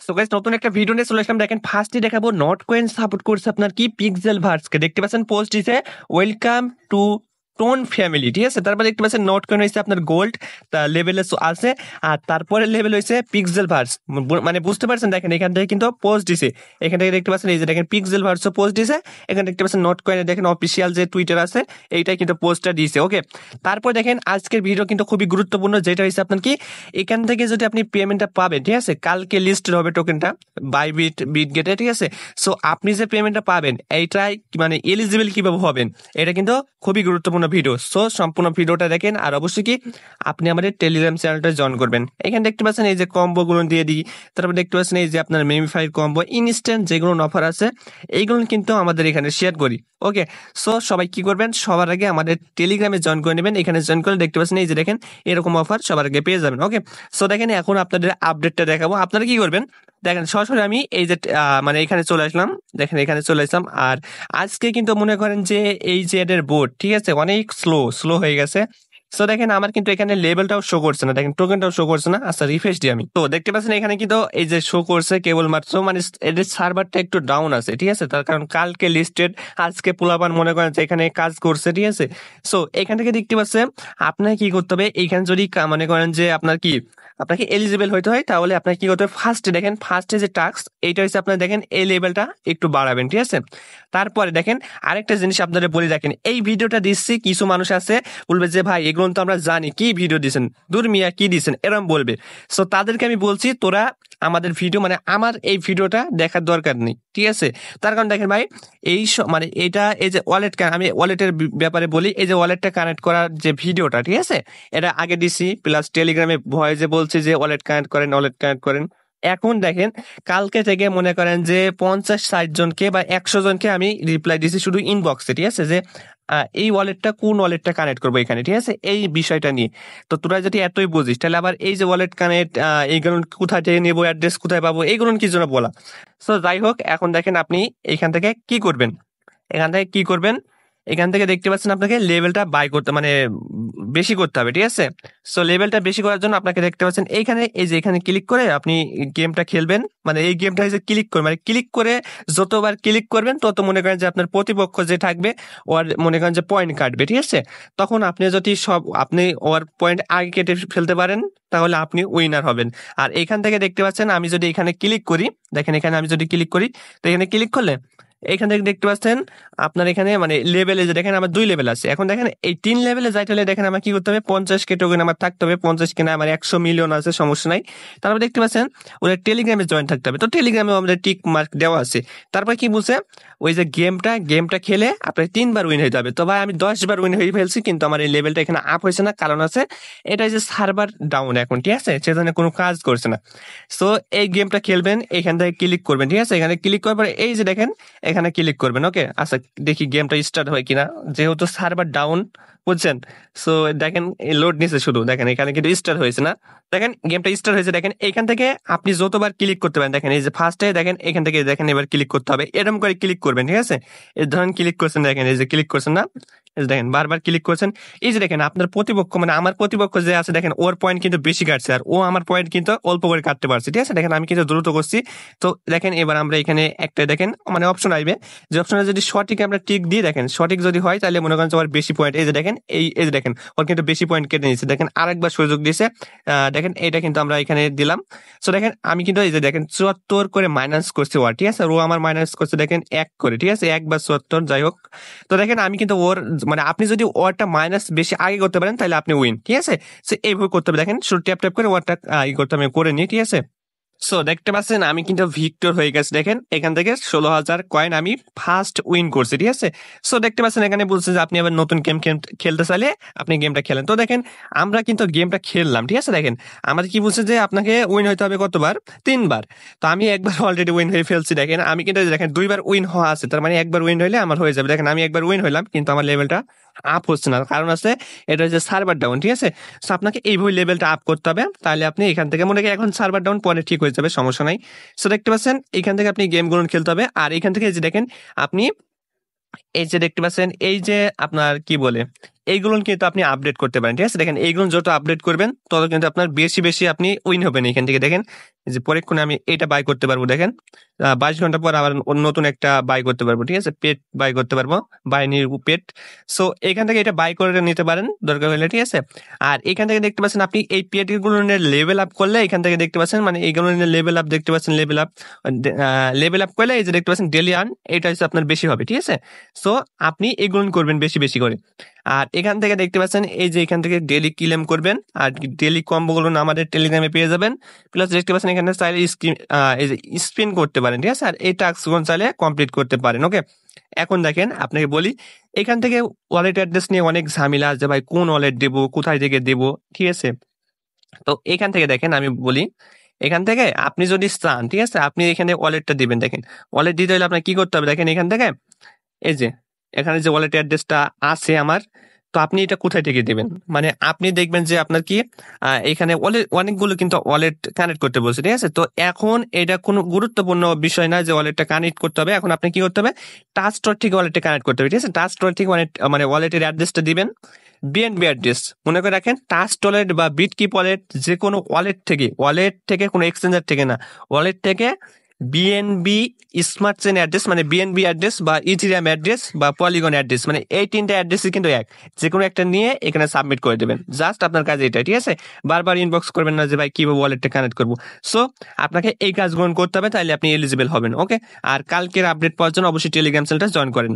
So guys নতুন একটা video নিয়ে চলে আসলাম। দেখেন ফার্স্টে দেখাবো নট কয়েন সাপোর্ট করছে আপনার কি পিক্সেল ভার্সকে। দেখতে পাচ্ছেন পোস্ট দিছে ওয়েলকাম টু টোন ফ্যামিলি, ঠিক আছে। তারপরে দেখতে পাচ্ছেন নট কয়েন হয়েছে আপনার গোল্ড লেভেলে আছে, আর তারপরে লেভেল হয়েছে পিক্সেল ভার্স। মানে বুঝতে পারছেন, দেখেন এখান থেকে কিন্তু পোস্ট দিছে। এখান থেকে দেখতে পাচ্ছেন এই যে দেখেন পিক্সেল ভার্সও পোস্ট দিছে। এখানে দেখতে পাচ্ছেন নট কয়েনে দেখেন অফিসিয়াল যে টুইটার আছে এইটাই কিন্তু পোস্টটা দিয়েছে। ওকে, তারপর দেখেন আজকের ভিডিও কিন্তু খুবই গুরুত্বপূর্ণ, যেটা হয়েছে আপনার কি এখান থেকে যদি আপনি পেমেন্টটা পাবেন, ঠিক আছে, কালকে লিস্টেড হবে টোকেনটা বাইবিট বিটগেটে, ঠিক আছে। সো আপনি যে পেমেন্টটা পাবেন এইটাই মানে এলিজিবল কিভাবে হবেন, এটা কিন্তু খুবই গুরুত্বপূর্ণ ভিডিও। সো সম্পূর্ণ ভিডিওটা দেখেন, আর অবশ্যই কি আপনি আমাদের টেলিগ্রাম চ্যানেলটা জয়েন করবেন। এখানে দেখতে পাচ্ছেন এই যে কম্বো গুলো দিয়ে দিই, তারপর দেখতে পাচ্ছেন এই যে আপনার মেমিফাই কম্বো ইনস্ট্যান্ট যেগুলো অফার আছে এইগুলো কিন্তু আমাদের এখানে শেয়ার করি। ওকে, সো সবাই কি করবেন, সবার আগে আমাদের টেলিগ্রামে জয়েন করে নেবেন। এখানে জয়েন করে দেখতে পাচ্ছেন এই যে দেখেন এরকম অফার সবার আগে পেয়ে যাবেন। ওকে, সো দেখেন এখন আপনাদের আপডেটটা দেখাবো। আপনারা কি করবেন, দেখেন সরাসরি আমি এই যে মানে এখানে চলে আসলাম, দেখেন এখানে চলে আসলাম। আর আজকে কিন্তু মনে করেন যে এই যে এদের বোর্ড, ঠিক আছে, অনেক স্লো হয়ে গেছে। সো দেখেন আমার কিন্তু এখানে লেভেলটাও শো করছে না, দেখেন টোকেনটাও শো করছে না। আচ্ছা রিফ্রেশ দিই আমি, তো দেখতে পাচ্ছেন এখানে কিন্তু এই যে শো করছে কেবলমাত্র মানে এদের সার্ভারটা একটু ডাউন আছে, ঠিক আছে। তার কারণ কালকে লিস্টেড, আজকে পোলাপান মনে করেন যে এখানে কাজ করছে, ঠিক আছে। সো এখান থেকে দেখতে পাচ্ছেন আপনাকে কি করতে হবে, এইখানে যদি মনে করেন যে আপনার কি আপনাকে এলিজিবল হইতে হয়, তাহলে আপনাকে কি করতে হবে, ফার্স্টে দেখেন ফার্স্টে যে টাস্ক এইটা হচ্ছে আপনার দেখেন এই লেভেলটা একটু বাড়াবেন, ঠিক আছে। তারপরে দেখেন আরেকটা জিনিস আপনাদের বলি, দেখেন এই ভিডিওটা দিচ্ছি, কিছু মানুষ আছে বলবে যে ভাই এগুলো তো আমরা জানি, কি ভিডিও দিচ্ছেন, দূর মিয়া কি দিচ্ছেন, এরকম বলবে। সো তাদেরকে আমি বলছি তোরা আমাদের ভিডিও মানে আমার এই ভিডিওটা দেখার দরকার নেই, ঠিক আছে। তার কারণ দেখেন ভাই এই মানে এটা এই যে ওয়ালেট, আমি ওয়ালেটের ব্যাপারে বলি, এই যে ওয়ালেটটা কানেক্ট করার যে ভিডিওটা, ঠিক আছে, এটা আগে দিছি, প্লাস টেলিগ্রামে ভয়েসে বলছি যে ওয়ালেট কানেক্ট করেন, ওয়ালেট কানেক্ট করেন। এখন দেখেন কালকে থেকে মনে করেন যে 50-60 জনকে বা 100 জনকে আমি রিপ্লাই দিছি শুধু ইনবক্সে, ঠিক আছে, যে এই ওয়ালেটটা কোন ওয়ালেটটা কানেক্ট করবো এখানে, ঠিক আছে, এই বিষয়টা নিয়ে। তো তোরা যদি এতই বুঝিস তাহলে আবার এই যে ওয়ালেট কানেক্ট এইগুলো কোথায় থেকে নেবো, অ্যাড্রেস কোথায় পাবো, এইগুলো কি জন্য বলা। সো যাই হোক, এখন দেখেন আপনি এখান থেকে কি করবেন, এখান থেকে কি করবেন, এখান থেকে দেখতে পাচ্ছেন আপনাকে লেভেলটা বাই করতে মানে বেশি করতে হবে, ঠিক আছে। সো লেভেলটা বেশি করার জন্য আপনাকে দেখতে পাচ্ছেন এইখানে এই যে এখানে ক্লিক করে আপনি গেমটা খেলবেন। মানে এই গেমটা যে ক্লিক করে মানে ক্লিক করে যতবার ক্লিক করবেন তত মনে করেন যে আপনার প্রতিপক্ষ যে থাকবে ওর মনে করেন যে পয়েন্ট কাটবে, ঠিক আছে। তখন আপনি যদি আপনি ওর পয়েন্ট আগে কেটে ফেলতে পারেন তাহলে আপনি উইনার হবেন। আর এখান থেকে দেখতে পাচ্ছেন আমি যদি এখানে ক্লিক করি, দেখেন এখানে আমি যদি ক্লিক করি, তো এখানে ক্লিক করলে এখান থেকে দেখতে পাচ্ছেন আপনার এখানে মানে লেভেলে যে দেখেন আমার 2 লেভেল আছে। এখন দেখেন এই 3 লেভেলে যাইতে হলে দেখেন আমার কি করতে হবে, 50 কে টোকেন আমার থাকতে হবে, 50 কে না আমার 100 মিলিয়ন আছে, সমস্যা নাই। তারপর দেখতে পাচ্ছেন ওদের টেলিগ্রামে জয়েন থাকতে হবে, তো টেলিগ্রামে আমাদের টিক মার্ক দেওয়া আছে। তারপর কি বলছে, ওই যে গেমটা খেলে আপনার 3 বার উইন হয়ে যাবে। তো ভাই আমি 10 বার উইন হয়ে ফেলছি, কিন্তু আমার এই লেভেলটা এখানে আপ হয়েছে না, কারণ আছে এটা যে সার্ভার ডাউন এখন, ঠিক আছে, সেখানে কোনো কাজ করছে না। সো এই গেমটা খেলবেন, এখান থেকে ক্লিক করবেন, ঠিক আছে, এখানে ক্লিক করার পরে এই যে দেখেন এখানে ক্লিক করবেন। ওকে, আচ্ছা দেখি গেমটা স্টার্ট হয় কিনা, যেহেতু সার্ভার ডাউন, বুঝছেন। সো দেখেন লোড নিছে শুধু, দেখেন এখানে কিন্তু স্টার্ট হয়েছে না, দেখেন গেমটা স্টার্ট হয়েছে। দেখেন এখান থেকে আপনি যতবার ক্লিক করতে পারেন, দেখেন এই যে ফার্স্টে দেখেন এখান থেকে দেখেন এবার ক্লিক করতে হবে, এরকম করে ক্লিক করবেন, ঠিক আছে। এই ধরেন ক্লিক করছেন, দেখেন এই যে ক্লিক করছেন না, এই যে দেখেন বারবার ক্লিক করছেন। এই যে দেখেন আপনার প্রতিপক্ষ মানে আমার প্রতিপক্ষ যে আছে, দেখেন ওর পয়েন্ট কিন্তু বেশি কাটছে, আর ও আমার পয়েন্ট কিন্তু অল্প করে কাটতে পারছে, ঠিক আছে। দেখেন আমি কিন্তু দ্রুত করছি। তো দেখেন এবার আমরা এখানে একটা দেখেন মানে অপশন আসবে, যে অপশনে যদি সঠিক আমরা টিক দিই, দেখেন সঠিক যদি হয় তাহলে মনে করেন যে ওর বেশি পয়েন্ট, এই যে দেখেন এই যে দেখেন ওর কিন্তু বেশি পয়েন্ট কেটে নিয়েছে। দেখেন আরেকবার সুযোগ দিয়েছে, দেখেন এটা কিন্তু আমরা এখানে দিলাম। সো দেখেন আমি কিন্তু এই যে দেখেন 74 করে মাইনাস করছি ওর, ঠিক আছে, আর ও আমার মাইনাস করছে দেখেন 1 করে, ঠিক আছে, 1 বা 74 যাই হোক। তো দেখেন আমি কিন্তু ওর মানে আপনি যদি ওরটা মাইনাস বেশি আগে করতে পারেন তাহলে আপনি উইন, ঠিক আছে। সো এইভাবে করতে হবে, দেখেন শুধু ট্যাপ ট্যাপ করে ওরটা করতে আমি করে নিই, ঠিক আছে। সো দেখতে পাচ্ছেন আমি কিন্তু ভিক্টর হয়ে গেছি, দেখেন এখান থেকে 16,000 কয়েন আমি ফার্স্ট উইন করছি, ঠিক আছে। সো দেখতে পাচ্ছেন এখানে বলছে যে আপনি আবার নতুন গেম খেলতে চাইলে আপনি গেমটা খেলেন। তো দেখেন আমরা কিন্তু গেমটা খেললাম, ঠিক আছে। দেখেন আমাদের কি বলছে যে আপনাকে উইন হইতে হবে কতবার, 3 বার। তো আমি একবার অলরেডি উইন হয়ে ফেলছি, দেখেন আমি কিন্তু দেখেন 2 বার উইন হওয়া আছে, তার মানে একবার উইন হইলে আমার হয়ে যাবে। দেখেন আমি একবার উইন হইলাম কিন্তু আমার লেভেলটা আপ হচ্ছে না, কারণ আছে এটা হচ্ছে সার্ভার ডাউন, ঠিক আছে। সো আপনাকে এইভাবে লেভেলটা আপ করতে হবে, তাহলে আপনি এখান থেকে মনে করেন এখন সার্ভার ডাউন, পরে ঠিক হয়ে যাবে, সমস্যা নাই। সো দেখতে পাচ্ছেন এখান থেকে আপনি গেমগুলো খেলতে হবে, আর এখান থেকে যে দেখেন আপনি এই যে দেখতে পাচ্ছেন এই যে আপনার কি বলে এইগুলো কিন্তু আপনি আপডেট করতে পারেন, ঠিক আছে। দেখেন এইগুলো যত আপডেট করবেন তত কিন্তু আপনার বেশি বেশি আপনি উইন হবেন। এখান থেকে দেখেন যে পরীক্ষণে আমি এটা বাই করতে পারবো, দেখেন 22 ঘন্টা পর আবার নতুন একটা বাই করতে পারবো, ঠিক আছে, পেট বাই করতে পারবো, বাই নিউ পেট। সো এখান থেকে এটা বাই করে নিতে পারেন দরকার হলে, ঠিক আছে। আর এখান থেকে দেখতে পাচ্ছেন আপনি এই পেট গুলো লেভেল আপ করলে এখান থেকে দেখতে পাচ্ছেন মানে এইগুলো লেভেল আপ দেখতে পাচ্ছেন, লেভেল আপ করলে এই যে দেখতে পাচ্ছেন ডেলি আর্ন, এটা হচ্ছে আপনার বেশি হবে, ঠিক আছে। সো আপনি এগুলো করবেন বেশি বেশি করে। আর এখান থেকে দেখতে পাচ্ছেন এই যে এখান থেকে ডেলি ক্লেম করবেন আর ডেলি কম্বো গুলো আমাদের টেলিগ্রামে পেয়ে যাবেন। প্লাস দেখতে পাচ্ছেন এখানে চাইলে এই যে স্পিন করতে পারেন, ঠিক আছে। আর এই টাস্ক গুলো চাইলে কমপ্লিট করতে পারেন, ওকে। এখন দেখেন আপনাকে বলি, এখান থেকে ওয়ালেট অ্যাড্রেস নিয়ে অনেক ঝামেলা আছে ভাই, কোন ওয়ালেট দেবো, কোথায় থেকে দেবো, ঠিক আছে। তো এখান থেকে দেখেন আমি বলি, এখান থেকে আপনি যদি চান, ঠিক আছে, আপনি এখানে ওয়ালেটটা দিবেন। দেখেন ওয়ালেট দিতে হলে আপনার কি করতে হবে, দেখেন এখান থেকে এই যে এখানে যে ওয়ালেট অ্যাড্রেসটা আছে আমার, তো আপনি এটা কোথায় থেকে দিবেন, মানে আপনি দেখবেন যে আপনার কি এখানে অনেকগুলো কিন্তু ওয়ালেট কানেক্ট করতে বলছে, ঠিক আছে। তো এখন এটা কোনো গুরুত্বপূর্ণ বিষয় না যে ওয়ালেটটা কানেক্ট করতে হবে, এখন আপনি কি করতে হবে, টাস্টর থেকে ওয়ালেটে কানেক্ট করতে হবে, ঠিক আছে। টাস্টর থেকে মানে ওয়ালেটের অ্যাড্রেসটা দিবেন, বিএনবি অ্যাড্রেস মনে করে রাখেন, টাস্ট ওয়ালেট বা বিটকিপ ওয়ালেট যে কোনো ওয়ালেট থেকে কোনো এক্সচেঞ্জার থেকে না, ওয়ালেট থেকে বিএনবি স্মার্ট চেন অ্যাড্রেস মানে বিএনবি অ্যাড্রেস বা ইথিরিয়াম অ্যাড্রেস বা পলিগন অ্যাড্রেস, মানে এই তিনটা অ্যাড্রেসই কিন্তু এক, যে কোনো একটা নিয়ে এখানে সাবমিট করে দেবেন। জাস্ট আপনার কাজ এটা, ঠিক আছে। বারবার ইনবক্স করবেন না যে ভাই কিভাবে ওয়ালেটটা কানেক্ট করবো। সো আপনাকে এই কাজগুলো করতে হবে, তাহলে আপনি এলিজিবল হবেন, ওকে। আর কালকের আপডেট পাওয়ার জন্য অবশ্যই টেলিগ্রাম চ্যানেলটা জয়েন করেন।